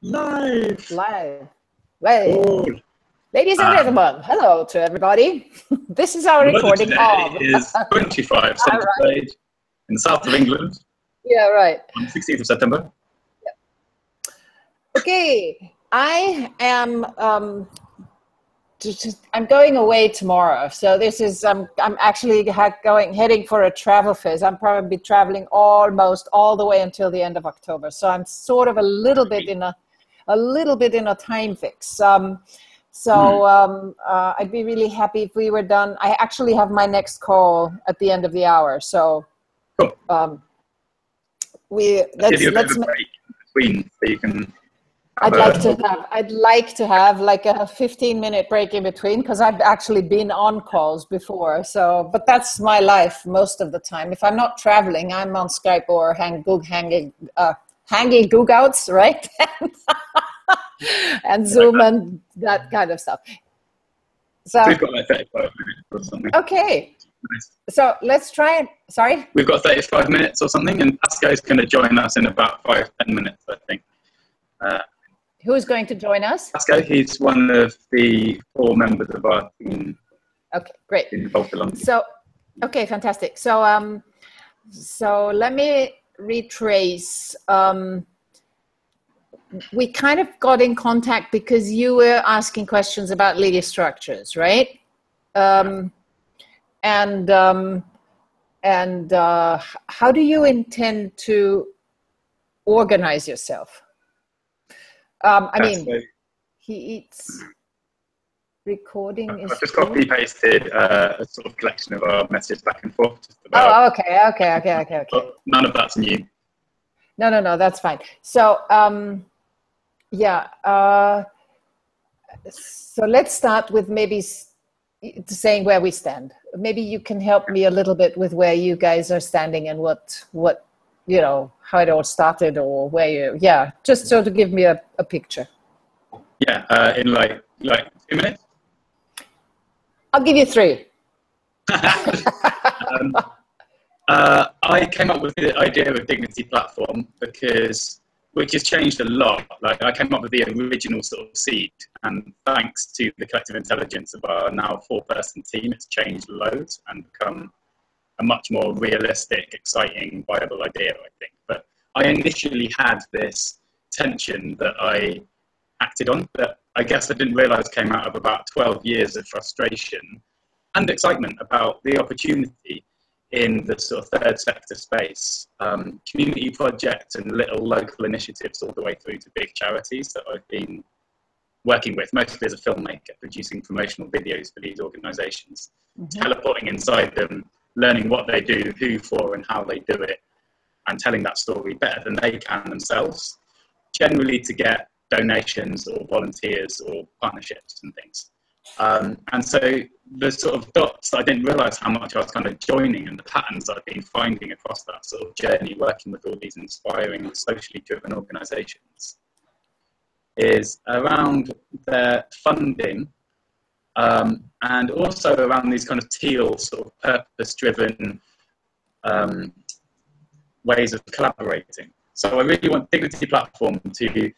Live. Live. Well, Cool. ladies and gentlemen, hello to everybody. This is our recording of... is 25 Centerplate in the south of England. Yeah, right. On the 16th of September. Okay, I am... I'm going away tomorrow, so this is I'm actually heading for a travel phase. I'm probably traveling almost all the way until the end of October. So I'm sort of a little bit in a time fix. I'd be really happy if we were done. I actually have my next call at the end of the hour, so cool. let's give you a bit of a break between so you can. I'd like to have like a 15-minute break in between, because I've actually been on calls before. So, but that's my life most of the time. If I'm not traveling, I'm on Skype or hanging Googouts, right? And Zoom and that kind of stuff. So we've got like 35 minutes or something. Okay. Nice. So let's try it. Sorry? We've got 35 minutes or something, and Pasco's going to join us in about 5-10 minutes, I think. Who's going to join us? Pasco, he's one of the 4 members of our team. Okay, great. Involved along. So, okay, fantastic. So, so let me retrace. We kind of got in contact because you were asking questions about legal structures, right? How do you intend to organize yourself? I mean, he eats recording. I've just copy pasted a sort of collection of our messages back and forth. Just about, oh, okay. None of that's new. No, that's fine. So, so let's start with maybe saying where we stand. Maybe you can help me a little bit with where you guys are standing and what you know, how it all started, or where you, just so to give me a picture. Yeah, in like 2 minutes? I'll give you 3. I came up with the idea of a dignity platform which has changed a lot. Like, I came up with the original sort of seed, and thanks to the collective intelligence of our now 4-person team, it's changed loads and become a much more realistic, exciting, viable idea, I think. But I initially had this tension that I acted on, that I guess I didn't realise came out of about 12 years of frustration and excitement about the opportunity in the sort of third sector space. Community projects and little local initiatives all the way through to big charities that I've been working with, mostly as a filmmaker, producing promotional videos for these organisations, teleporting inside them, learning what they do, who for, and how they do it, and telling that story better than they can themselves, generally to get donations or volunteers or partnerships and things. And so the sort of dots, I didn't realise how much I was kind of joining, and the patterns I've been finding across that sort of journey, working with all these inspiring, socially driven organisations, is around their funding, and also around these kind of teal sort of purpose-driven ways of collaborating. So I really want Dignity Platform to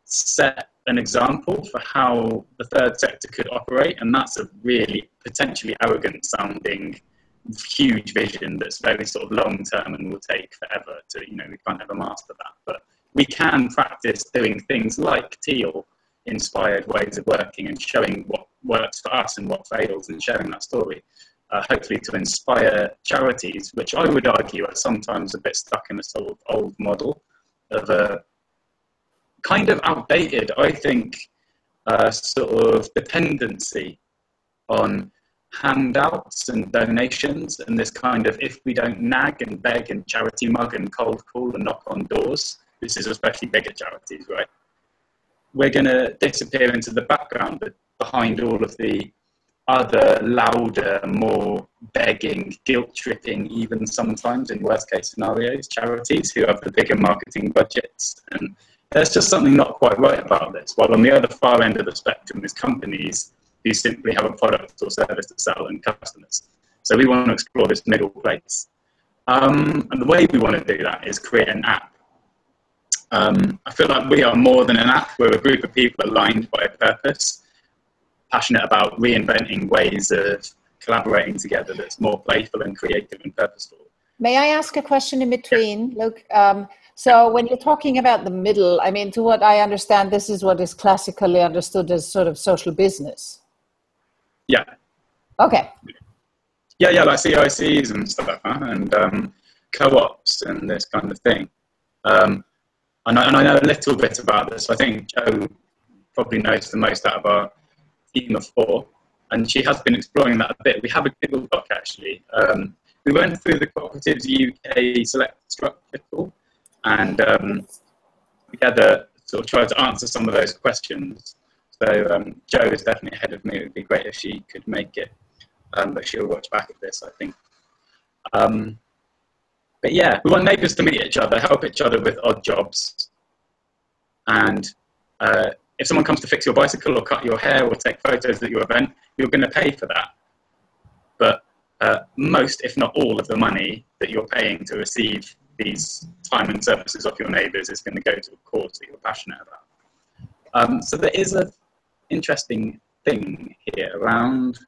set an example for how the third sector could operate, and that's a really potentially arrogant sounding huge vision that's very sort of long term and will take forever to, you know, we can't ever master that, but we can practice doing things like teal inspired ways of working and showing what works for us and what fails, and sharing that story, hopefully to inspire charities, which I would argue are sometimes a bit stuck in a sort of old model of a kind of outdated, I think, sort of dependency on handouts and donations, and this kind of, if we don't nag and beg and charity mug and cold call and knock on doors, this is especially bigger charities, right? We're going to disappear into the background behind all of the other louder, more begging, guilt-tripping, even sometimes in worst-case scenarios, charities who have the bigger marketing budgets. And there's just something not quite right about this. While on the other far end of the spectrum is companies who simply have a product or service to sell and customers. So we want to explore this middle place. And the way we want to do that is create an app I feel like we are more than an app. We're a group of people aligned by a purpose, passionate about reinventing ways of collaborating together that's more playful and creative and purposeful. May I ask a question in between? Yeah. Look, so when you're talking about the middle, I mean, to what I understand, this is what is classically understood as sort of social business. Yeah. Okay. Yeah, like CICs and stuff like that, and co-ops and this kind of thing. And I know a little bit about this. I think Jo probably knows the most out of our team of 4, and she has been exploring that a bit. We have a Google Doc, actually. We went through the Cooperatives UK Select Structure tool, and together sort of tried to answer some of those questions. So Jo is definitely ahead of me. It would be great if she could make it, but she'll watch back at this, I think. But yeah, we want neighbours to meet each other, help each other with odd jobs. And if someone comes to fix your bicycle or cut your hair or take photos at your event, you're going to pay for that. But most, if not all, of the money that you're paying to receive these time and services of your neighbours is going to go to a cause that you're passionate about. So there is an interesting thing here around,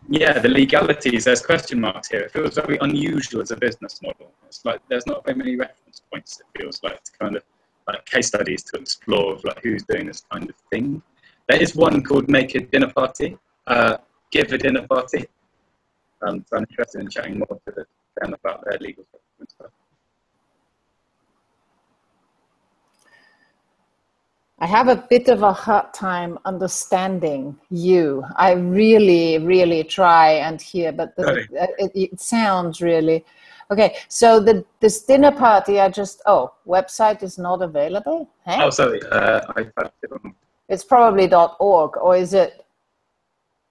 yeah, the legalities. There's question marks here. It feels very unusual as a business model. It's like there's not very many reference points, it feels like, to kind of like case studies to explore of like who's doing this kind of thing. There is one called Make a Dinner Party, Give a Dinner Party. So I'm interested in chatting more to them about their legal and stuff. I have a bit of a hard time understanding you. I really, really try and hear, but it sounds really... Okay, so this dinner party, website is not available? Hey? Oh, sorry, I typed it wrong. It's probably .org, or is it?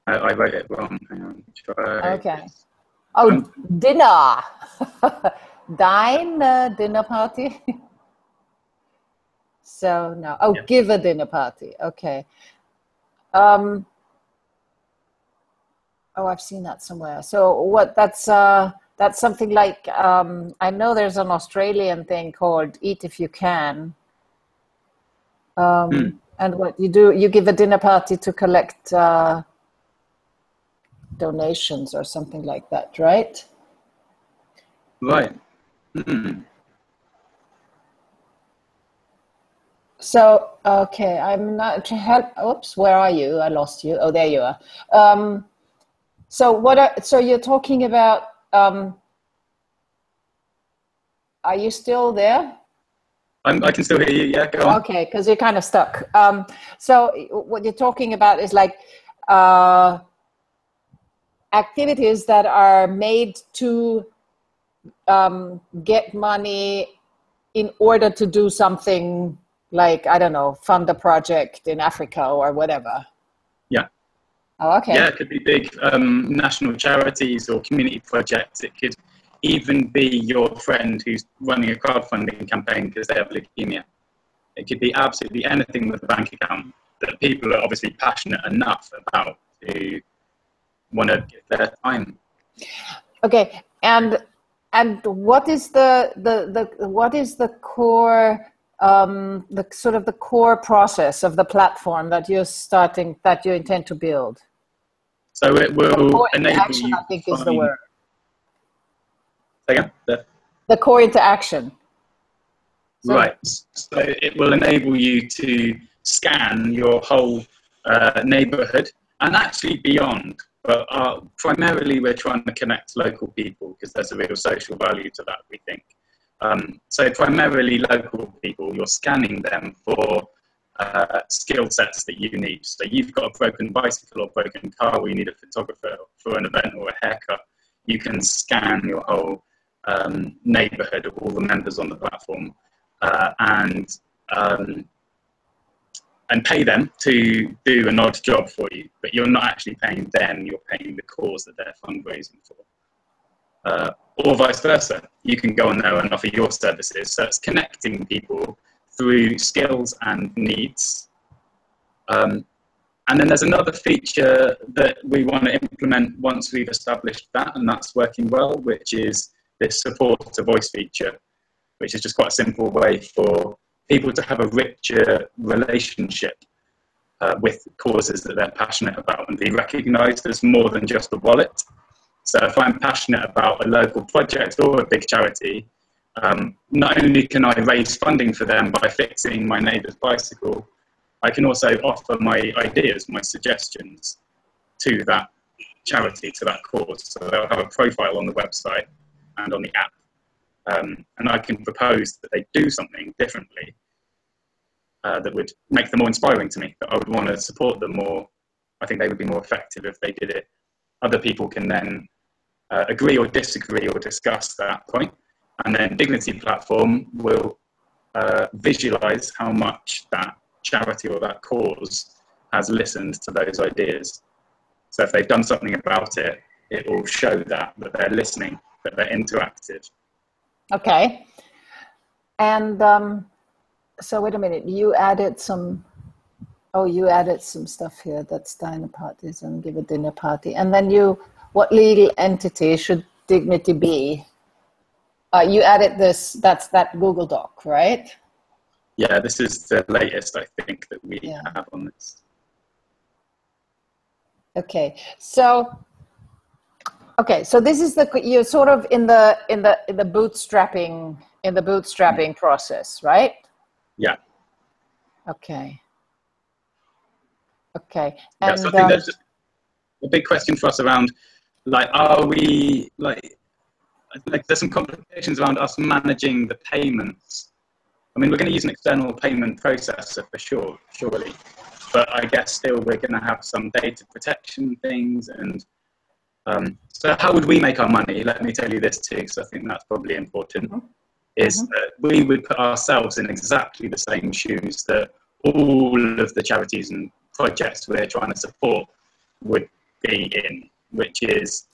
I wrote it wrong. Hang on, try. Okay. Oh, dinner. Dine dinner party. So no. Oh, yeah. Give a dinner party. Okay. Oh, I've seen that somewhere. So what? That's something like, I know there's an Australian thing called Eat If You Can. And what you do, you give a dinner party to collect donations or something like that, right? Right. So, okay, I'm not to help. Oops, where are you? I lost you. Oh, there you are. So you're talking about, are you still there? I can still hear you, yeah, go on. Okay, because you're kind of stuck. So what you're talking about is like activities that are made to get money in order to do something like, I don't know, fund a project in Africa or whatever. Yeah. Oh, okay. Yeah, it could be big national charities or community projects. It could even be your friend who's running a crowdfunding campaign because they have leukemia. It could be absolutely anything with a bank account that people are obviously passionate enough about to want to give their time. Okay, and what is the core the sort of the core process of the platform that you intend to build? So it will enable you. I think is the word. Again, the core interaction. So, right. So it will enable you to scan your whole neighbourhood and actually beyond. But primarily, we're trying to connect local people because there's a real social value to that, we think. So primarily local people, you're scanning them for skill sets that you need. So you've got a broken bicycle or broken car where you need a photographer for an event or a haircut. You can scan your whole neighbourhood of all the members on the platform and pay them to do an odd job for you. But you're not actually paying them, you're paying the cause that they're fundraising for. Or vice versa. You can go on there and offer your services. So it's connecting people through skills and needs. And then there's another feature that we want to implement once we've established that, and that's working well, which is this support to voice feature, which is just quite a simple way for people to have a richer relationship with causes that they're passionate about and be recognised as more than just a wallet. So if I'm passionate about a local project or a big charity, not only can I raise funding for them by fixing my neighbour's bicycle, I can also offer my ideas, my suggestions to that charity, to that cause. So they'll have a profile on the website and on the app. And I can propose that they do something differently that would make them more inspiring to me, that I would want to support them more. I think they would be more effective if they did it. Other people can then agree or disagree or discuss that point. And then Dignity Platform will visualize how much that charity or that cause has listened to those ideas. So if they've done something about it, it will show that they're listening, that they're interactive. Okay. And so wait a minute, you added some stuff here. That's dinner parties and give a dinner party. And then what legal entity should Dignity be? You added this, that Google Doc, right? Yeah, this is the latest, I think, that we have on this. Okay, so this is you're sort of in the bootstrapping process, right? Yeah. Okay. And yeah, so I think there's a big question for us around, like, are we like there's some complications around us managing the payments. I mean, we're going to use an external payment processor for sure, surely. But I guess still we're going to have some data protection things. And so how would we make our money? Let me tell you this too, because I think that's probably important, is that we would put ourselves in exactly the same shoes that all of the charities and projects we're trying to support would be in, which is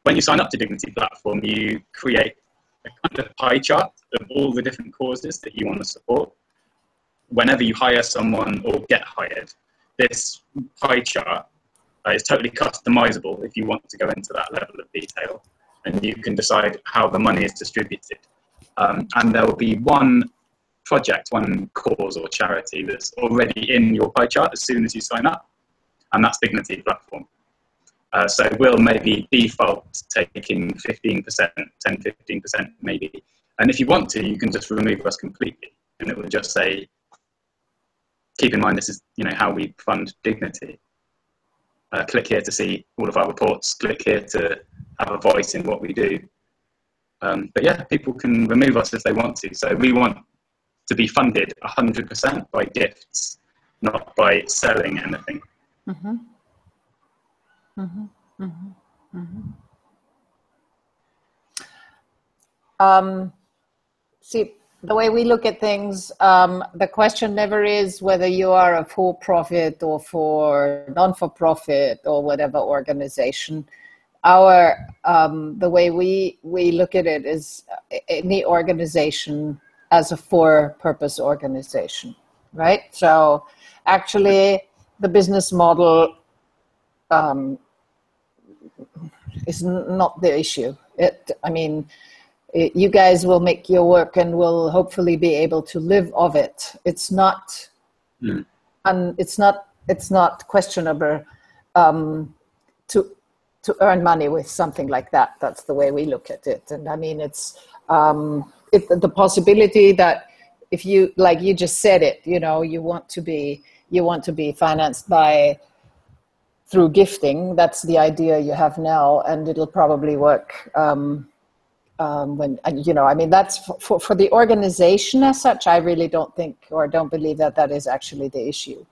when you sign up to Dignity Platform, you create a kind of pie chart of all the different causes that you want to support. Whenever you hire someone or get hired, this pie chart is totally customizable if you want to go into that level of detail, and you can decide how the money is distributed. And there will be one project, one cause or charity that's already in your pie chart as soon as you sign up, and that's Dignity Platform. So we'll maybe default taking 15%, 10, 15% maybe. And if you want to, you can just remove us completely, and it will just say, keep in mind, this is how we fund Dignity. Click here to see all of our reports. Click here to have a voice in what we do. But yeah, people can remove us if they want to. So we want to be funded 100% by gifts, not by selling anything. Mm-hmm. Mm-hmm. Mm-hmm. Mm-hmm. See, the way we look at things, the question never is whether you are a for-profit or for non-for-profit or whatever organization. The way we look at it is any organization as a for-purpose organization, right? So actually the business model is not the issue. You guys will make your work and will hopefully be able to live of it. It's not, and it's not questionable to earn money with something like that. That's the way we look at it. And I mean, it's the possibility that if you, like you just said it, you want to be financed through gifting. That's the idea you have now, and it'll probably work. That's for the organization as such. I really don't think or don't believe that is actually the issue.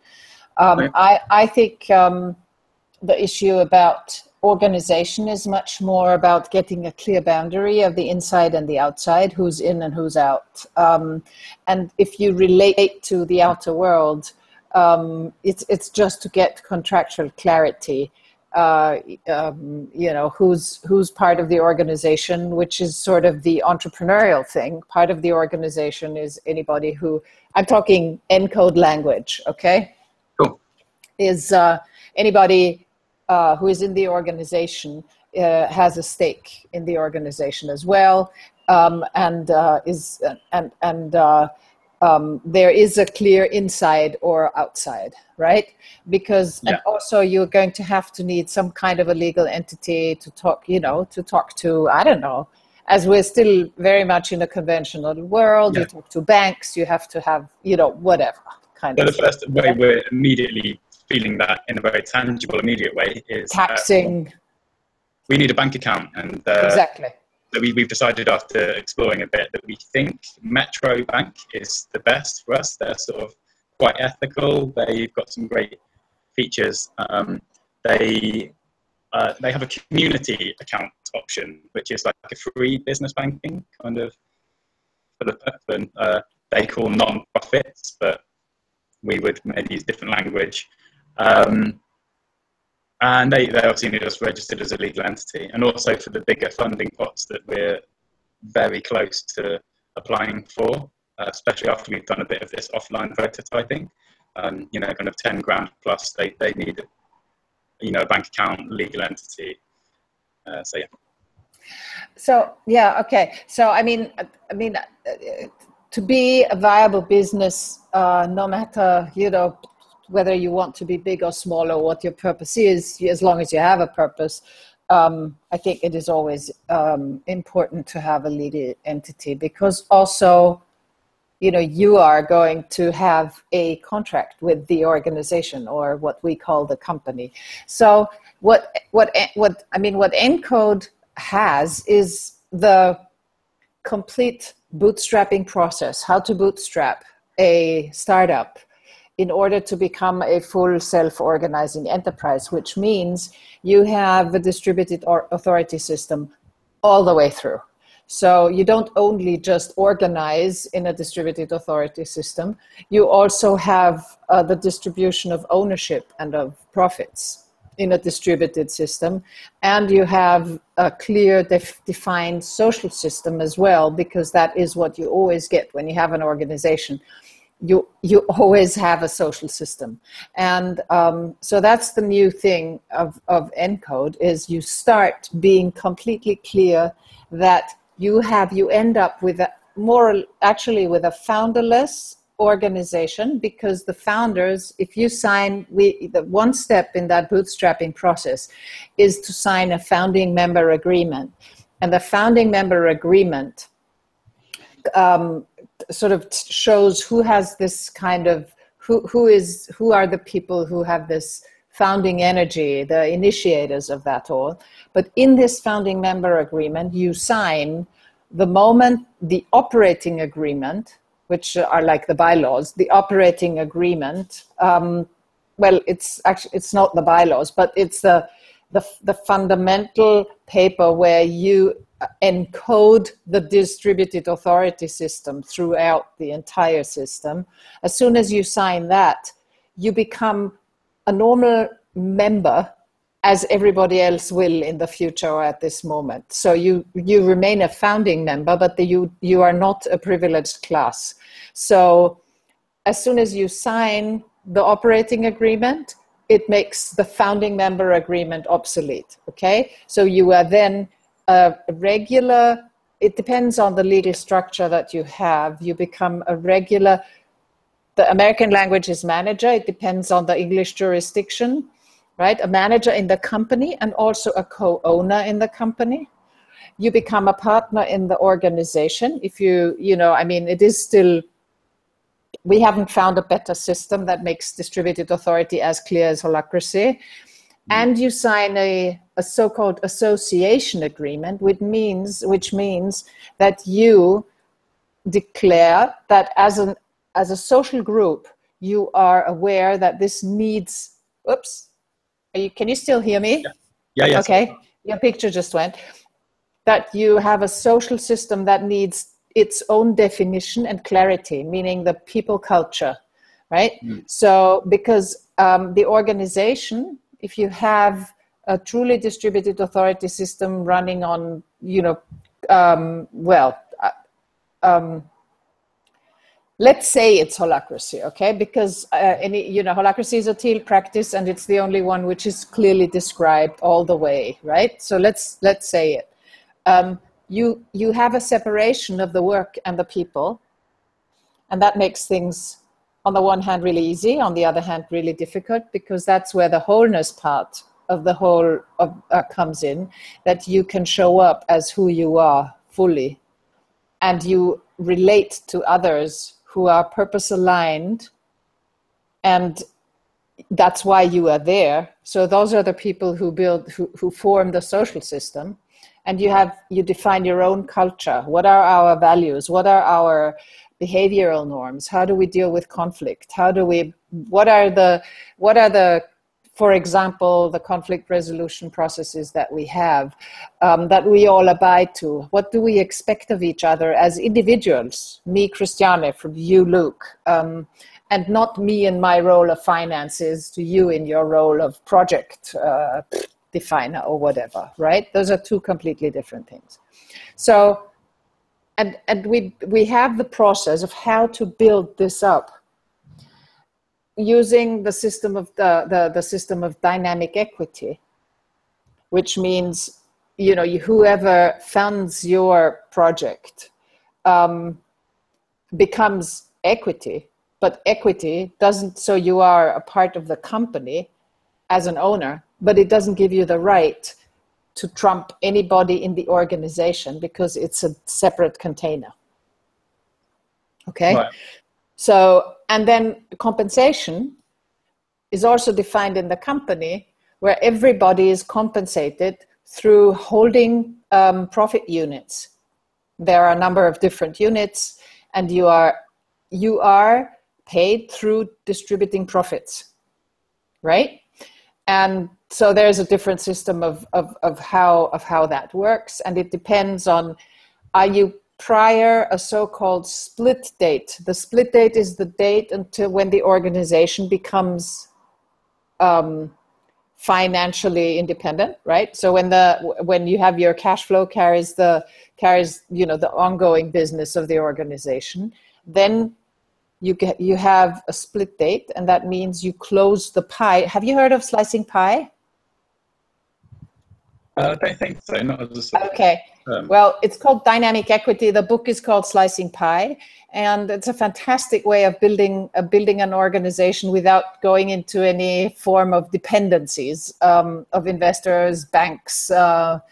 I think the issue about organization is much more about getting a clear boundary of the inside and the outside, who's in and who's out. And if you relate to the outer world, it's just to get contractual clarity. Who's part of the organization, which is sort of the entrepreneurial thing. Part of the organization is anybody who, I'm talking ENCODE language, okay? Cool. Is anybody who is in the organization has a stake in the organization as well. there is a clear inside or outside, right? Because and also you're going to have to need some kind of a legal entity to talk, to talk to, I don't know, as we're still very much in a conventional world, you talk to banks, you have to have, whatever kind of. So the first way we're immediately feeling that in a very tangible, immediate way is taxing. We need a bank account, and exactly. So we've decided after exploring a bit that we think Metro Bank is the best for us. They're sort of quite ethical. They've got some great features. They have a community account option, which is like a free business banking kind of for the they call non-profits, but we would maybe use different language. And they obviously need us registered as a legal entity, and also for the bigger funding pots that we're very close to applying for, especially after we've done a bit of this offline prototyping. Kind of 10 grand plus, they need a bank account, legal entity. Okay. So I mean, to be a viable business, no matter whether you want to be big or small or what your purpose is, as long as you have a purpose, I think it is always important to have a legal entity, because also, you are going to have a contract with the organization, or what we call the company. So what Encode has is the complete bootstrapping process, how to bootstrap a startup in order to become a full self-organizing enterprise, which means you have a distributed authority system all the way through. So you don't only just organize in a distributed authority system, you also have the distribution of ownership and of profits in a distributed system. And you have a clear defined social system as well, because that is what you always get when you have an organization. You always have a social system. And so that's the new thing of Encode, is you start being completely clear that you end up with a with a founderless organization, because the founders, if you sign, the one step in that bootstrapping process is to sign a founding member agreement. And the founding member agreement sort of shows who has this kind of, who are the people who have this founding energy, the initiators of that all. But in this founding member agreement, you sign the moment the operating agreement, which are like the bylaws, the operating agreement, it's not the bylaws, but it's the fundamental paper where you encode the distributed authority system throughout the entire system. As soon as you sign that, you become a normal member, as everybody else will in the future or at this moment. So you remain a founding member, but you are not a privileged class. So as soon as you sign the operating agreement, it makes the founding member agreement obsolete, okay? So you are then a regular, it depends on the legal structure that you have, you become a regular, the American language is manager, it depends on the English jurisdiction, right? A manager in the company and also a co-owner in the company. You become a partner in the organization. If it is still, we haven't found a better system that makes distributed authority as clear as holacracy. And you sign a so-called association agreement, which means that you declare that as a social group, you are aware that this needs, can you still hear me? Yeah. Okay, your picture just went. That you have a social system that needs its own definition and clarity, meaning the people culture, right? So because the organization, if you have a truly distributed authority system running on, let's say it's holacracy, okay? Because holacracy is a teal practice, and it's the only one which is clearly described all the way, right? So let's say it. you have a separation of the work and the people, and that makes things on the one hand really easy, on the other hand really difficult, because that's where the wholeness part of the whole comes in, that you can show up as who you are fully, and you relate to others who are purpose aligned, and that's why you are there. So those are the people who form the social system, and you define your own culture. What are our values? What are our behavioral norms? How do we deal with conflict? What are the, for example, the conflict resolution processes that we have, that we all abide to? What do we expect of each other as individuals? Me, Christiane, from you, Luke, and not me in my role of finances to you in your role of project definer or whatever, right? Those are two completely different things. So, and we have the process of how to build this up using the system of the system of dynamic equity, which means, you know, whoever funds your project becomes equity, but equity doesn't, so you are a part of the company as an owner, but it doesn't give you the right to trump anybody in the organization because it's a separate container. Okay? Right. So, and then compensation is also defined in the company, where everybody is compensated through holding profit units. There are a number of different units, and you are paid through distributing profits, right? And so there's a different system of how that works, and it depends on, are you prior a so-called split date? The split date is the date until when the organization becomes financially independent, right? So when you have your cash flow carries the ongoing business of the organization, then you have a split date, and that means you close the pie. Have you heard of slicing pie? I don't think so. Not as a sort of, okay. Well, it's called dynamic equity. The book is called Slicing Pie, and it's a fantastic way of building an organization without going into any form of dependencies of investors, banks, and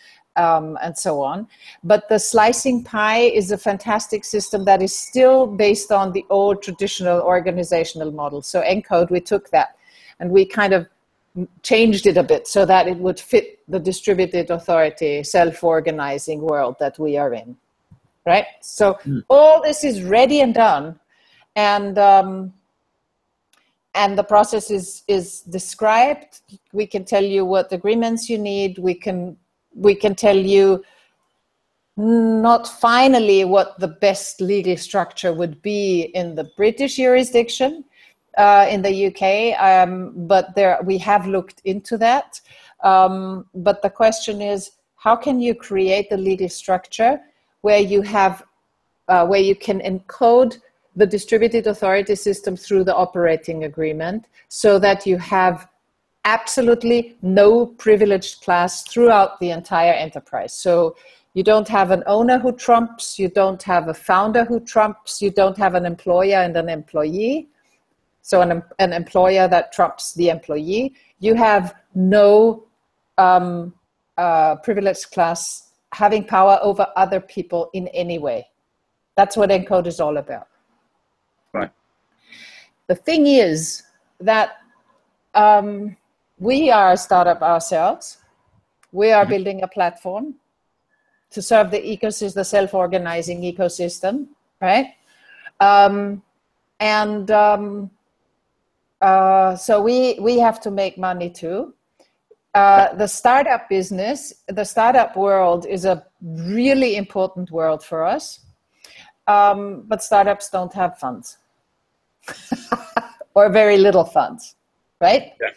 so on. But the slicing pie is a fantastic system that is still based on the old traditional organizational model. So ENCODE, we took that and we kind of changed it a bit so that it would fit the distributed authority, self-organizing world that we are in, right? So all this is ready and done, and the process is described. We can tell you what agreements you need. We can tell you not finally what the best legal structure would be in the British jurisdiction, in the UK, but we have looked into that. But the question is, how can you create a legal structure where you have, where you can encode the distributed authority system through the operating agreement, so that you have absolutely no privileged class throughout the entire enterprise. So you don't have an owner who trumps, you don't have a founder who trumps, you don't have an employer and an employee. So an employer that trumps the employee. You have no privileged class having power over other people in any way. That's what ENCODE is all about. Right. The thing is that we are a startup ourselves. We are building a platform to serve the ecosystem, the self-organizing ecosystem, right? So we have to make money too. The startup business, the startup world is a really important world for us. But startups don't have funds or very little funds, right? Yeah.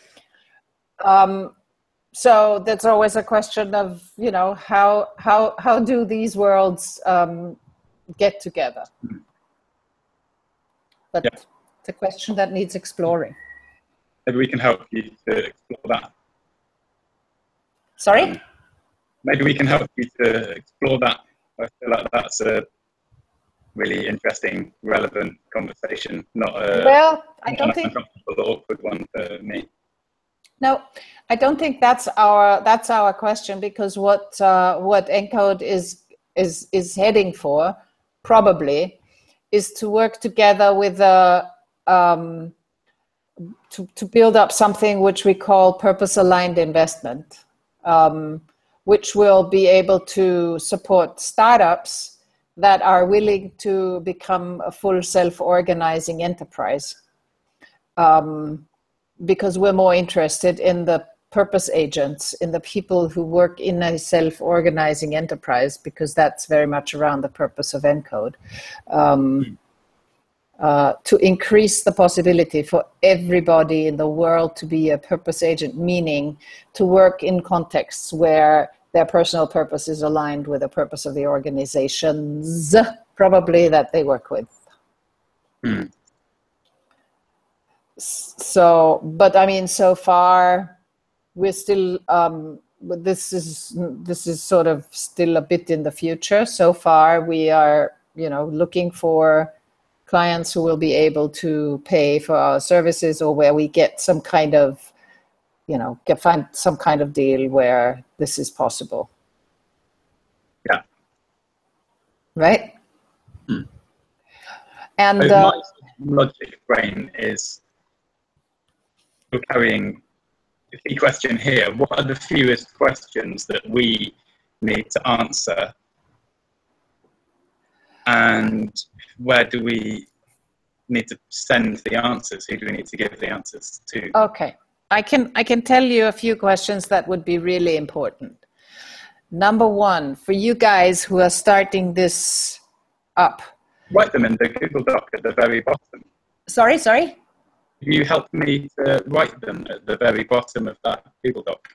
So that's always a question of, you know, how do these worlds get together? But yeah, it's a question that needs exploring. Maybe we can help you to explore that. Sorry? Maybe we can help you to explore that I feel like that's a really interesting, relevant conversation, not a Well, I don't think uncomfortable or awkward one for me. no, I don't think that's our question, because what ENCODE is heading for probably is to work together with to build up something which we call purpose-aligned investment, which will be able to support startups that are willing to become a full self-organizing enterprise. Because we're more interested in the purpose agents, in the people who work in a self-organizing enterprise, because that's very much around the purpose of ENCODE. To increase the possibility for everybody in the world to be a purpose agent, meaning to work in contexts where their personal purpose is aligned with the purpose of the organizations, probably, that they work with. So, but I mean, so far, we're still, this is sort of still a bit in the future. So far, we are, looking for clients who will be able to pay for our services, or where we get some kind of, find some kind of deal where this is possible. Yeah. Right? And my logic brain is, you're carrying the key question here. What are the fewest questions that we need to answer? And where do we need to send the answers? Who do we need to give the answers to? Okay. I can tell you a few questions that would be really important. Number one, for you guys who are starting this up. Write them in the Google Doc at the very bottom. Sorry? You helped me to write them at the very bottom of that Google Doc.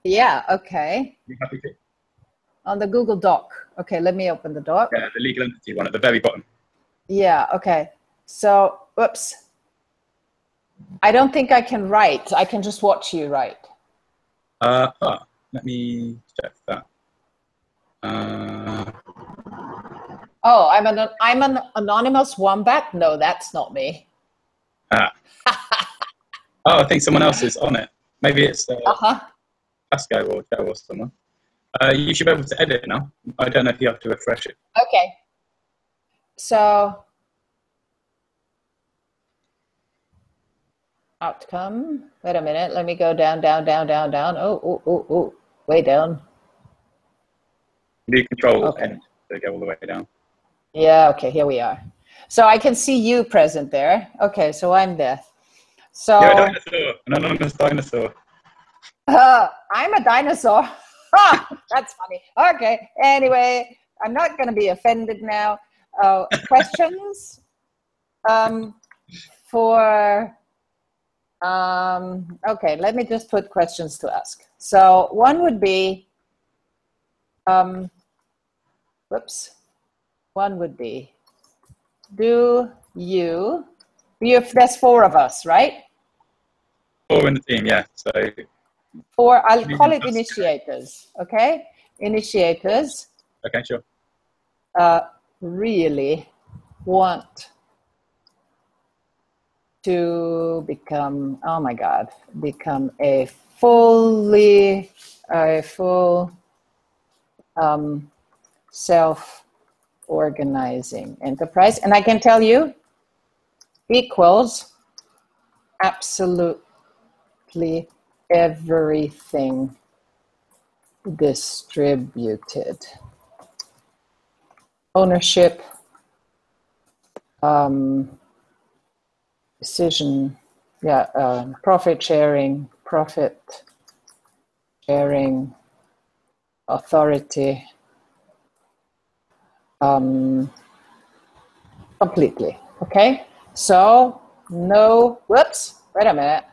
Yeah, okay. You happy to? On the Google Doc. Okay, let me open the doc. Yeah, the legal entity one at the very bottom. Yeah, okay. So, whoops. I don't think I can write. I can just watch you write. Let me check that. Oh, I'm an anonymous wombat? No, that's not me. I think someone else is on it. Maybe it's Pasco or Joe or someone. You should be able to edit now. I don't know if you have to refresh it. Okay. So, outcome. Wait a minute. Let me go down. Oh, way down. Do Control N to go all the way down. Yeah, okay, here we are. So I can see you present there. Okay, so I'm there. So you're a dinosaur, an anonymous dinosaur. I'm a dinosaur. That's funny. Okay, anyway, I'm not going to be offended now. Questions for... okay, let me just put questions to ask. So one would be... One would be, there's 4 of us, right? 4 in the team, yeah. So 4, I'll call it initiators, okay? Initiators. Okay, sure. Really want to become, oh my God, become a full self-organizing enterprise. And I can tell you, equals absolutely everything distributed. Ownership, decision, profit sharing, authority, completely, okay? So, no, whoops, wait a minute.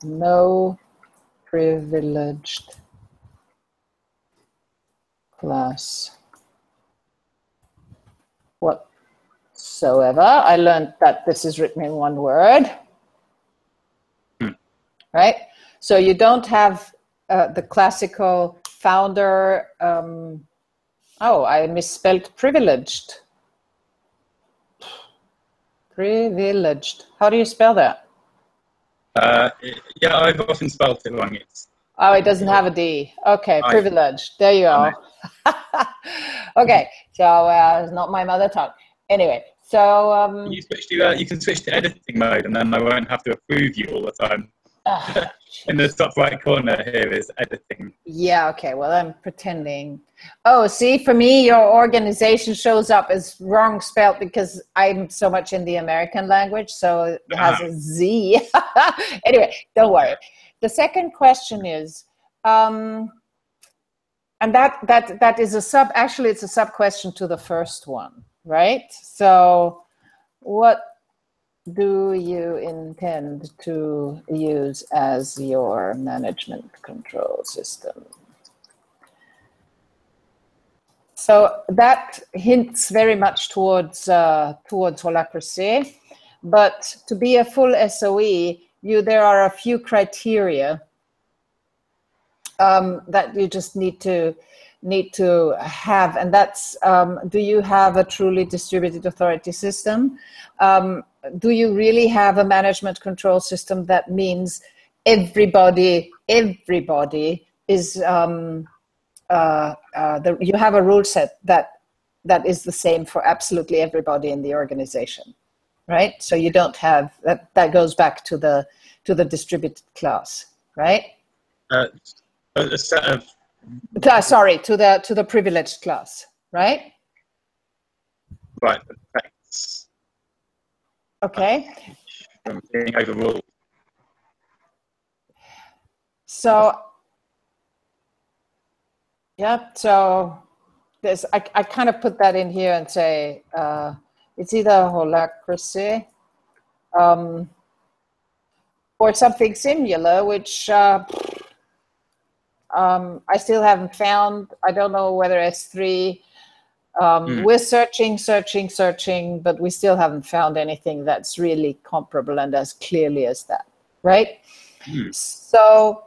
No privileged class whatsoever. I learned that this is written in one word, right? So you don't have the classical founder. Oh, I misspelled privileged. Privileged. How do you spell that? Yeah, I've often spelled it wrong. Oh, it doesn't have a D. Okay, privileged. There you go. Okay, so it's not my mother tongue. Anyway, so you can switch to editing mode, and then I won't have to approve you all the time. In the top right corner here is editing. Yeah, okay, well, I'm pretending. Oh, see, for me, your organization shows up as wrong spelled because I'm so much in the American language, so it has a Z. Anyway, don't worry. The second question is, and that is actually it's a sub question to the first one, right? So what do you intend to use as your management control system? So that hints very much towards holacracy, but to be a full SOE, there are a few criteria that you just need to have, and that's do you have a truly distributed authority system? Do you really have a management control system that means everybody is you have a rule set that is the same for absolutely everybody in the organization, right? So you don't have that goes back to the distributed class, right? A set of sorry, to the privileged class, right? Right. Okay. From being overruled. So, yeah, so there's, I kind of put that in here and say it's either holacracy or something similar, which I still haven't found. I don't know whether S3. We're searching, but we still haven't found anything that's really comparable and as clearly as that, right? So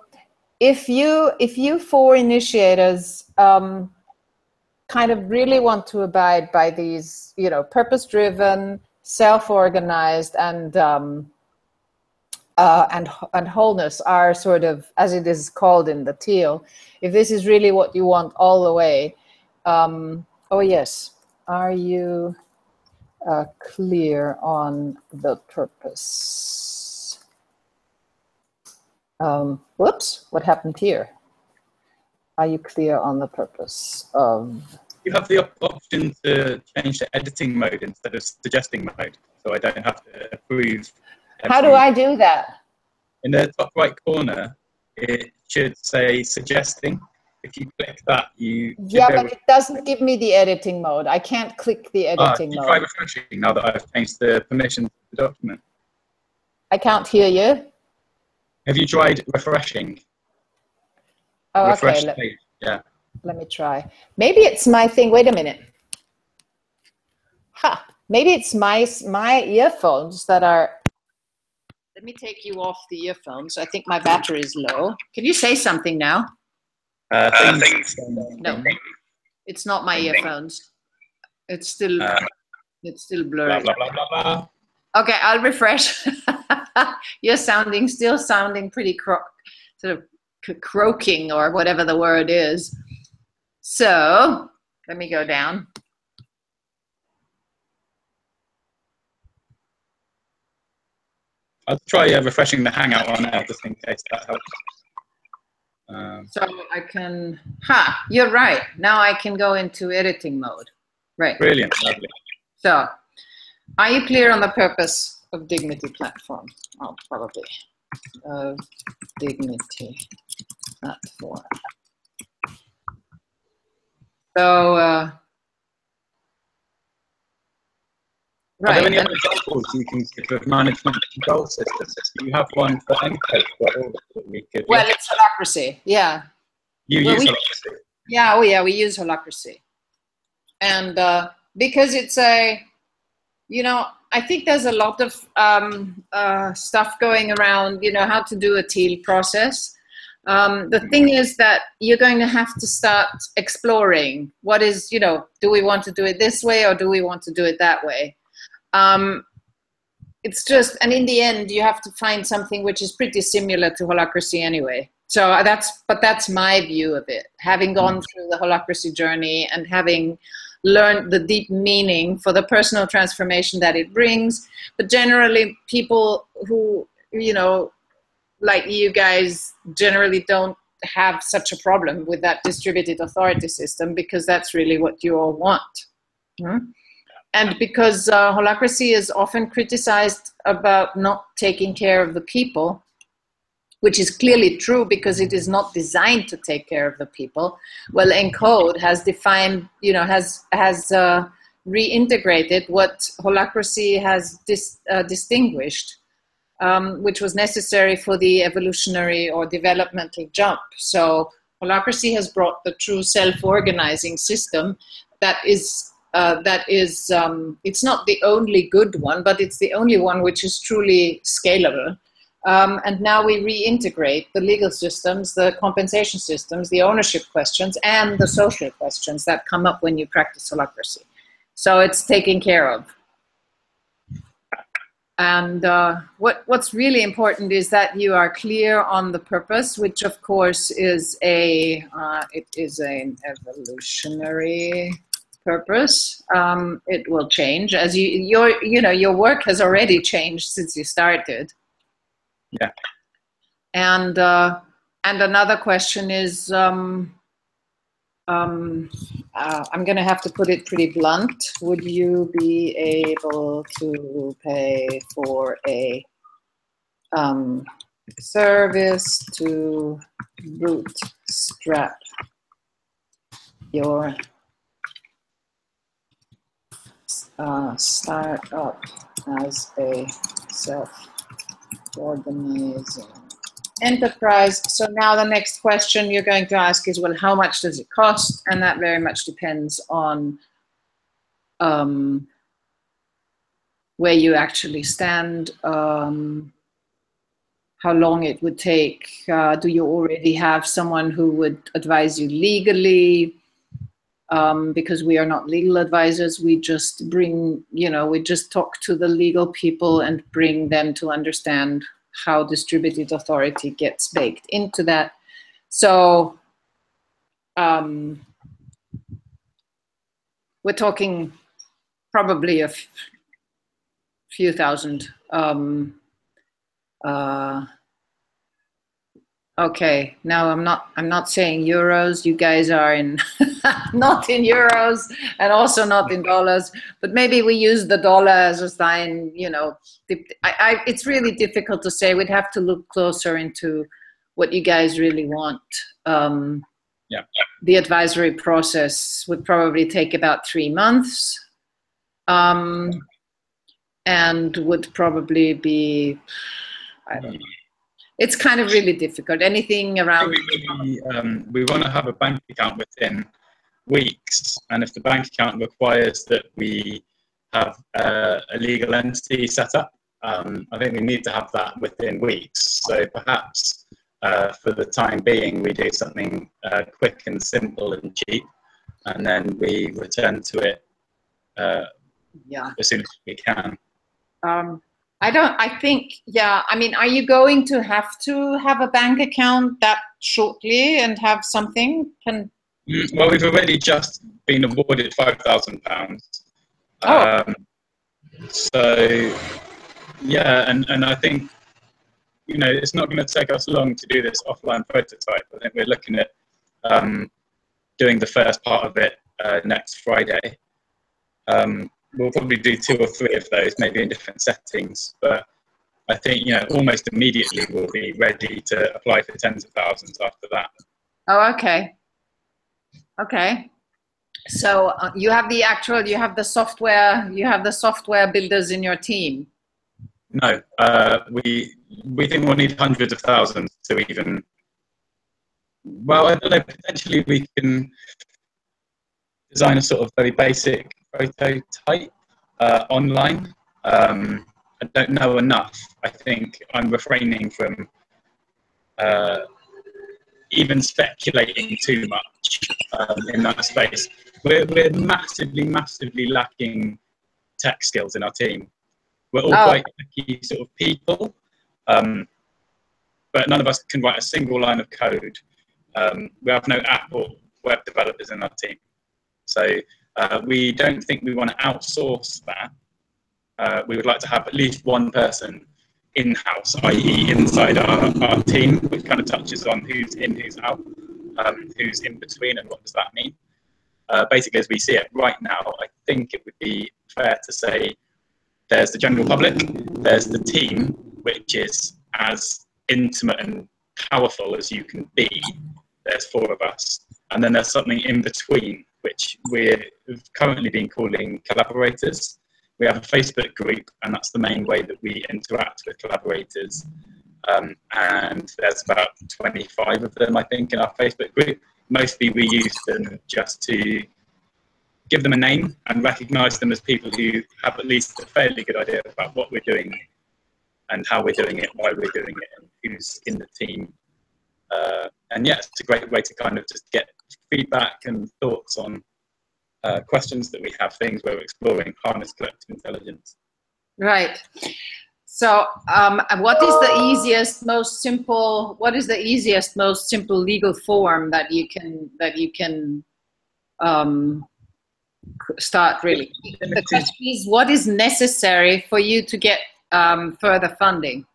if you four initiators kind of really want to abide by these, purpose-driven, self-organized, and wholeness are sort of, as it is called in the teal, if this is really what you want all the way, oh yes, are you clear on the purpose? Whoops, what happened here? Are you clear on the purpose of? You have the option to change to editing mode instead of suggesting mode, so I don't have to approve. How do I do that? In the top right corner, it should say suggesting. If you click that, yeah, but it doesn't give me the editing mode. I can't click the editing mode. Try refreshing now that I've changed the permission to the document. I can't hear you. Have you tried refreshing? Oh, refresh okay. page. Yeah. Let me try. Maybe it's my thing. Wait a minute. Maybe it's my earphones that are. Let me take you off the earphones. I think my battery is low. Can you say something now? No, it's not my earphones. It's still blurry. Blah, blah, blah, blah, blah. Okay, I'll refresh. You're still sounding pretty sort of croaking or whatever the word is. So let me go down. I'll try refreshing the Hangout one now just in case that helps. So I can, you're right. Now I can go into editing mode. Right. Brilliant, lovely. So, are you clear on the purpose of Dignity Platform? Oh, probably. Of Dignity Platform. So, Are there any other examples you can give of management control systems? Do you have one for MCOPE? Well, it's holacracy, yeah. You use holacracy? Yeah, we use holacracy. And because it's I think there's a lot of stuff going around, how to do a teal process. The thing is that you're going to have to start exploring what is, do we want to do it this way or do we want to do it that way? It's just, and in the end, you have to find something which is pretty similar to holacracy anyway. So that's my view of it. Having gone through the holacracy journey and having learned the deep meaning for the personal transformation that it brings, but generally people who, like you guys generally don't have such a problem with that distributed authority system because that's really what you all want. And because holacracy is often criticized about not taking care of the people, which is clearly true because it is not designed to take care of the people. Well, ENCODE has defined, has reintegrated what holacracy has distinguished, which was necessary for the evolutionary or developmental jump. So holacracy has brought the true self-organizing system that is, it's not the only good one, but it's the only one which is truly scalable. And now we reintegrate the legal systems, the compensation systems, the ownership questions, and the social questions that come up when you practice holacracy. So it's taken care of. And what's really important is that you are clear on the purpose, which of course is an evolutionary purpose. It will change as your work has already changed since you started. Yeah. And another question is, I'm going to have to put it pretty blunt. Would you be able to pay for a service to bootstrap your startup as a self-organizing enterprise? So now the next question you're going to ask is, well, how much does it cost? And that very much depends on where you actually stand, how long it would take. Do you already have someone who would advise you legally? Because we are not legal advisors, we just we just talk to the legal people and bring them to understand how distributed authority gets baked into that. So we're talking probably a few thousand. Okay, now I'm not saying euros. You guys are in not in euros and also not in dollars, but maybe we use the dollar as a sign, it's really difficult to say. We'd have to look closer into what you guys really want. Yeah. The advisory process would probably take about 3 months, and would probably be, I don't know. It's kind of really difficult. Anything around... We want to have a bank account within weeks, and if the bank account requires that we have a legal entity set up, I think we need to have that within weeks. So perhaps for the time being, we do something quick and simple and cheap, and then we return to it as soon as we can. I mean, are you going to have a bank account that shortly and have something? Well, we've already just been awarded £5,000. So, yeah, and I think, it's not going to take us long to do this offline prototype. I think we're looking at doing the first part of it next Friday. We'll probably do 2 or 3 of those, maybe in different settings. But I think, almost immediately we'll be ready to apply for tens of thousands after that. Oh, okay. Okay. So you have the software builders in your team? No, we think we'll need hundreds of thousands to even, well, I don't know, potentially we can design a sort of very basic prototype online. I don't know enough. I think I'm refraining from even speculating too much in that space. We're massively lacking tech skills in our team. We're all quite techy sort of people, but none of us can write a single line of code. We have no app or web developers in our team. So we don't think we want to outsource that. We would like to have at least one person in-house, i.e. inside our team, which kind of touches on who's in, who's out, who's in between, and what does that mean. Basically, as we see it right now, I think it would be fair to say there's the general public, there's the team, which is as intimate and powerful as you can be. There's 4 of us. And then there's something in between, which we've currently been calling collaborators. We have a Facebook group, and that's the main way that we interact with collaborators. And there's about 25 of them, I think, in our Facebook group. Mostly we use them just to give them a name and recognize them as people who have at least a fairly good idea about what we're doing and how we're doing it, why we're doing it, and who's in the team. And yeah, it's a great way to kind of just get feedback and thoughts on questions that we have, things where we're exploring, harness collective intelligence. Right. So what is the easiest, most simple legal form that you can start really? The question is, what is necessary for you to get further funding?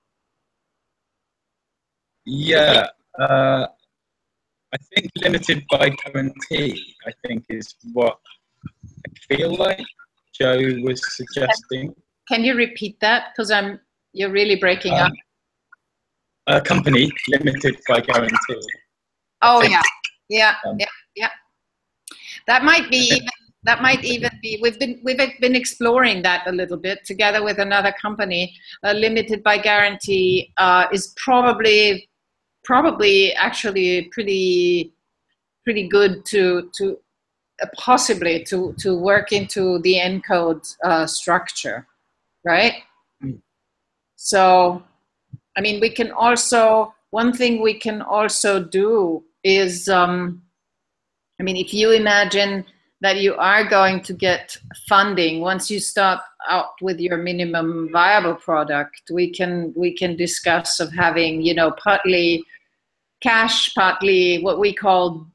Yeah, I think limited by guarantee, I think, is what I feel like Joe was suggesting. Can you repeat that? Because you're really breaking up. A company limited by guarantee. Oh yeah. That might even be. We've been exploring that a little bit together with another company. Limited by guarantee is probably actually pretty good to possibly to work into the ENCODE structure, right? Mm. So, I mean, we can also, one thing we can also do is, I mean, if you imagine that you are going to get funding once you start out with your minimum viable product, we can discuss of having, you know, partly cash, partly what we call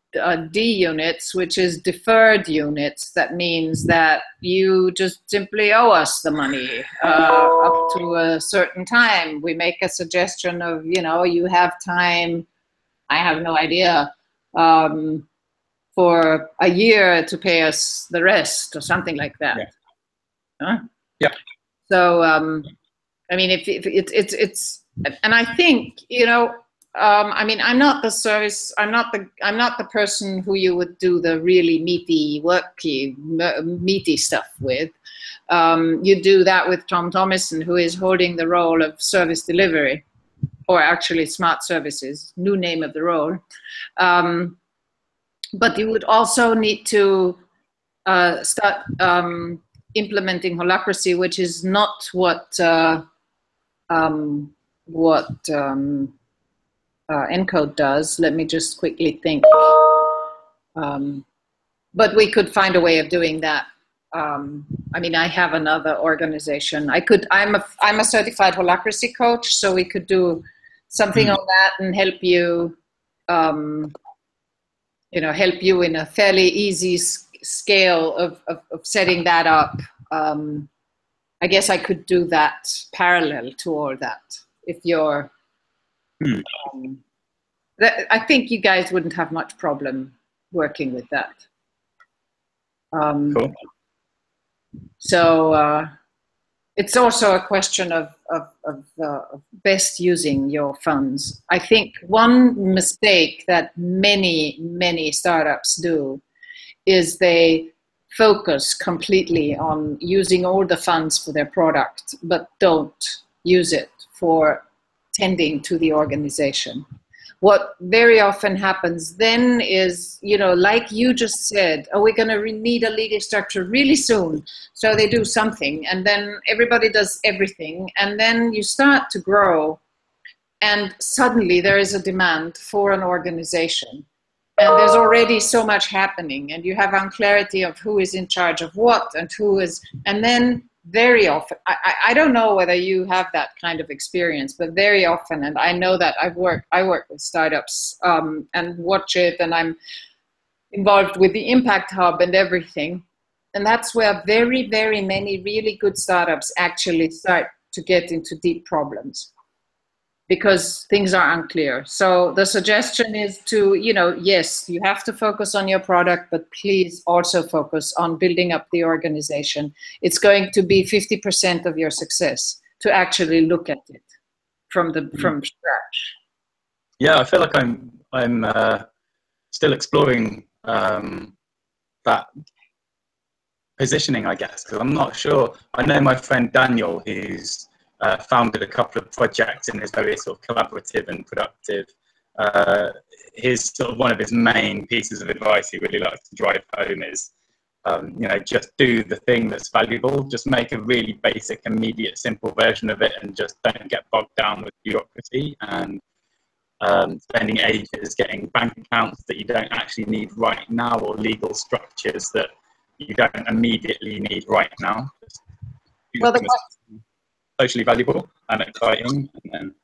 D units, which is deferred units. That means that you just simply owe us the money up to a certain time. We make a suggestion of, you know, you have time, I have no idea, for a year to pay us the rest or something like that. Yeah. Huh? Yeah. So, I mean, if it's, and I think, you know, I mean, I'm not the person who you would do the really meaty stuff with. You do that with Tom Thomason, who is holding the role of service delivery, or actually smart services, new name of the role. But you would also need to start implementing holacracy, which is not what ENCODE does. Let me just quickly think. But we could find a way of doing that. I mean, I have another organization. I'm a certified holacracy coach, so we could do something on that and help you, you know, help you in a fairly easy scale of setting that up. I guess I could do that parallel to all that if you're. I think you guys wouldn't have much problem working with that. Cool. So it's also a question of best using your funds. I think one mistake that many startups do is they focus completely on using all the funds for their product, but don't use it for tending to the organization. What very often happens then is, you know, like you just said, oh, we're going to need a legal structure really soon. So they do something, and then everybody does everything, and then you start to grow. and suddenly there is a demand for an organization. And there's already so much happening, and you have unclarity of who is in charge of what and who is, and then very often, I don't know whether you have that kind of experience, but very often, and I know that I work with startups and watch it, and I'm involved with the Impact Hub and everything. And that's where very, very many really good startups actually start to get into deep problems, because things are unclear. So the suggestion is to, yes, you have to focus on your product, but please also focus on building up the organization. It's going to be 50% of your success to actually look at it from scratch. Yeah, I feel like I'm still exploring that positioning, I guess, because I'm not sure. I know my friend Daniel, who's founded a couple of projects and is very sort of collaborative and productive. His sort of one of his main pieces of advice he really likes to drive home is, just do the thing that's valuable. Just make a really basic, immediate, simple version of it, and just don't get bogged down with bureaucracy and spending ages getting bank accounts that you don't actually need right now, or legal structures that you don't immediately need right now. Well, socially valuable and exciting, and then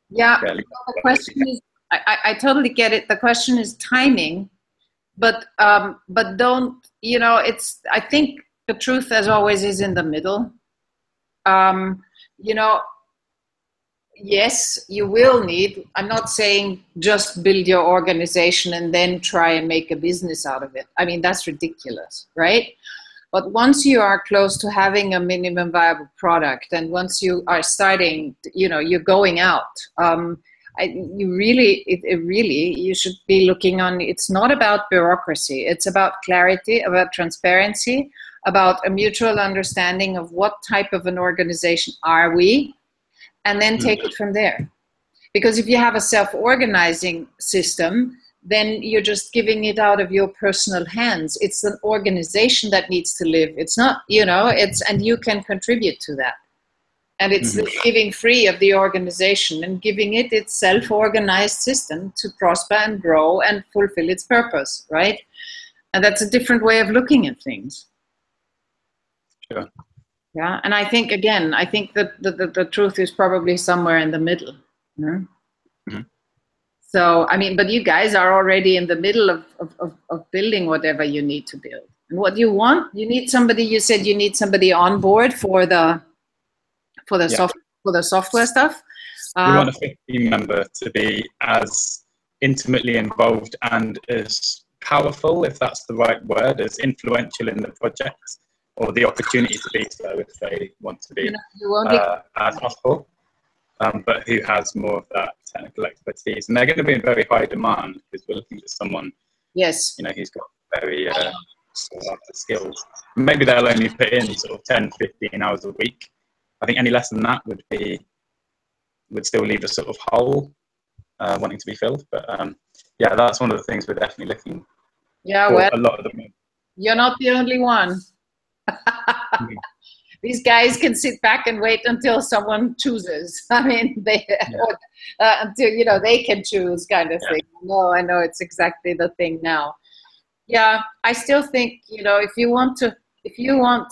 the question is, I totally get it. The question is timing, but don't, it's, I think the truth as always is in the middle. Yes, you will need, I'm not saying just build your organization and then try and make a business out of it. I mean, that's ridiculous, right? But once you are close to having a minimum viable product, and once you are starting, you're going out, you should be looking on, it's not about bureaucracy. It's about clarity, about transparency, about a mutual understanding of what type of an organization are we, and then take it from there. Because if you have a self-organizing system, then you're just giving it out of your personal hands. It's an organization that needs to live. It's not, and you can contribute to that. And it's the giving free of the organization and giving it its self-organized system to prosper and grow and fulfill its purpose, right? And that's a different way of looking at things. Sure. Yeah, and I think that the truth is probably somewhere in the middle. So, I mean, but you guys are already in the middle of building whatever you need to build. And what do you want? You need somebody, you said you need somebody on board for the software stuff. We want a 15 member to be as intimately involved and as powerful, if that's the right word, as influential in the project, or the opportunity to be so if they want to be as possible, but who has more of that technical expertise. And they're going to be in very high demand because we're looking for someone, who's got very skills. Maybe they'll only put in sort of 10, 15 hours a week. I think any less than that would still leave a sort of hole wanting to be filled. But that's one of the things we're definitely looking for. A lot of them. You're not the only one. These guys can sit back and wait until someone chooses. I mean, until they can choose, kind of thing. No, I know it's exactly the thing now. Yeah, I still think if you want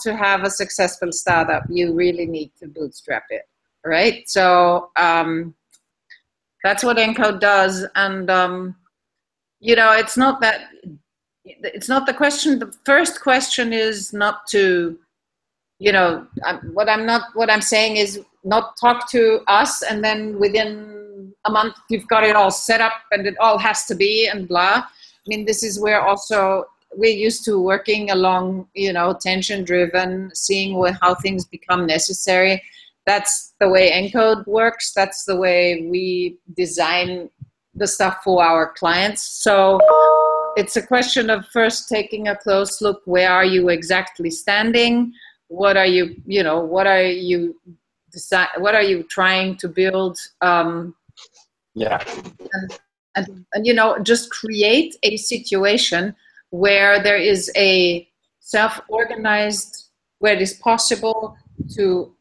to have a successful startup, you really need to bootstrap it, right? So that's what Encode does, and it's not the question. The first question is not to, what I'm saying is not talk to us and then within a month you've got it all set up and it all has to be and blah. I mean, this is where also we're used to working along, tension driven, seeing how things become necessary. That's the way Encode works. That's the way we design the stuff for our clients. So it's a question of first taking a close look. Where are you exactly standing? What are you, what are you trying to build? And just create a situation where there is a self-organized, where it is possible to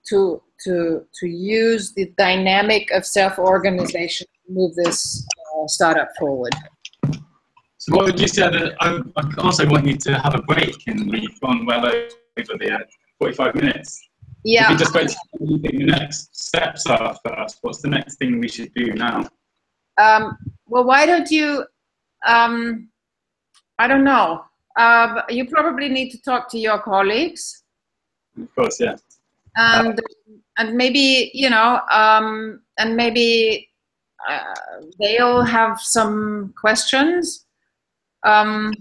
to use the dynamic of self-organization to move this startup forward. So what would you say that I also want you to have a break, and we've gone well over the 45 minutes. Yeah. If we just wait to see what the next steps are for us, what's the next thing we should do now? Well, why don't you, I don't know. You probably need to talk to your colleagues. Of course, yeah. And maybe, you know, and maybe they'll have some questions. I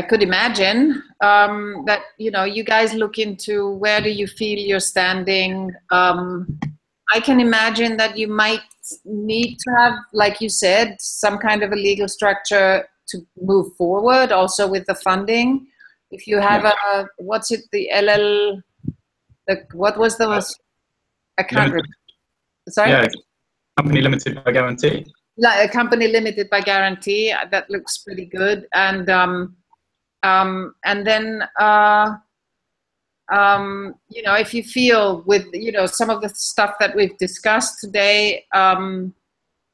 could imagine that, you know, you guys look into where do you feel you're standing. I can imagine that you might need to have, like you said, some kind of a legal structure to move forward, also with the funding. If you have a, what's it, the LL, what was the, I can't remember. Sorry? Yeah, company limited by guarantee. Like a company limited by guarantee, that looks pretty good. And then, you know, if you feel with, you know, some of the stuff that we've discussed today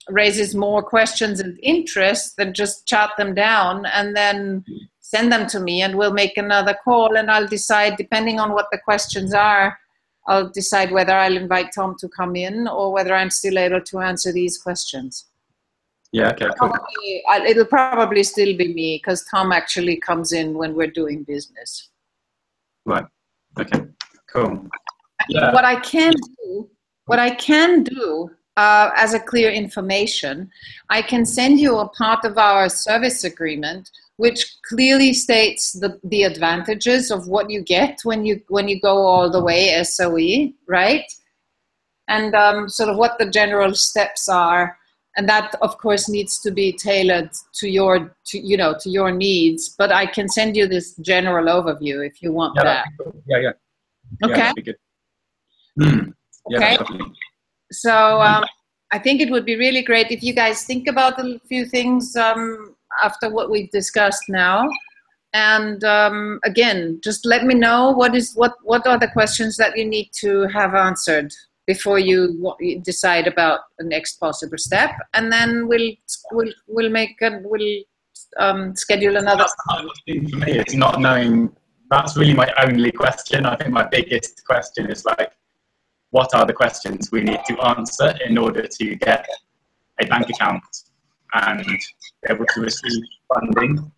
raises more questions and interest, then just jot them down and then send them to me, and we'll make another call, and I'll decide, depending on what the questions are, I'll decide whether I'll invite Tom to come in or whether I'm still able to answer these questions. Yeah, okay, cool. It'll probably still be me, because Tom actually comes in when we're doing business. Right. Okay. Cool. Yeah. What I can do as a clear information, I can send you a part of our service agreement, which clearly states the advantages of what you get when you go all the way SOE, right? And sort of what the general steps are. And that, of course, needs to be tailored to your needs. But I can send you this general overview if you want that. Cool. Yeah. Okay. Yeah, that'd be good. Yeah, okay. So I think it would be really great if you guys think about a few things after what we've discussed now. And again, just let me know what are the questions that you need to have answered before you decide about the next possible step, and then we'll schedule another. That's the hardest thing for me. It's not knowing. That's really my only question. I think my biggest question is like, what are the questions we need to answer in order to get a bank account and be able to receive funding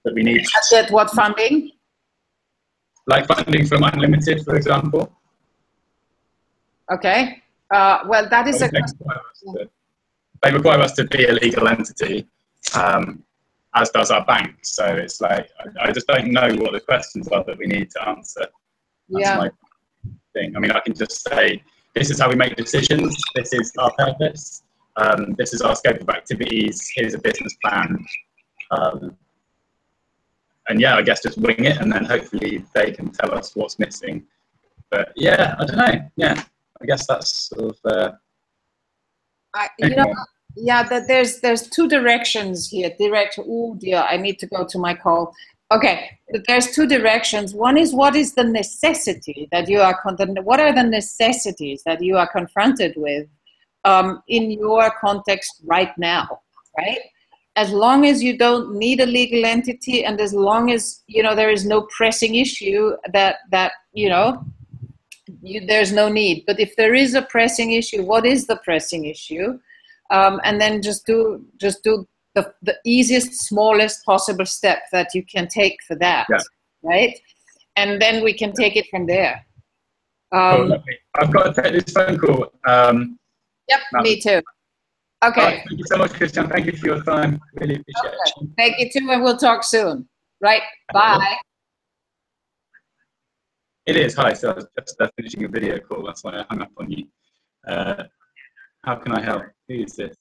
that we need. Get what funding? Like funding from Unlimited, for example. Okay. Well, that is a question. They require us to be a legal entity, as does our bank. So it's like, I just don't know what the questions are that we need to answer. That's my thing. I mean, I can just say, this is how we make decisions. This is our purpose. This is our scope of activities. Here's a business plan. And yeah, I guess just wing it, and then hopefully they can tell us what's missing. But yeah, I don't know. Yeah, I guess that's sort of. There's two directions here. Oh dear, I need to go to my call. Okay, there's two directions. One is, what is the necessity that you are? What are the necessities that you are confronted with in your context right now? Right. As long as you don't need a legal entity, and as long as there is no pressing issue that there's no need. But if there is a pressing issue, what is the pressing issue? And then just do the easiest, smallest possible step that you can take for that, right? And then we can take it from there. Cool, I've got to take this phone call. Yep, me too. Okay. Right, thank you so much, Christiane. Thank you for your time. Really appreciate it. Thank you too, and we'll talk soon. Right, bye. It is. Hi, so I was just finishing a video call. That's why I hung up on you. How can I help? Who is this?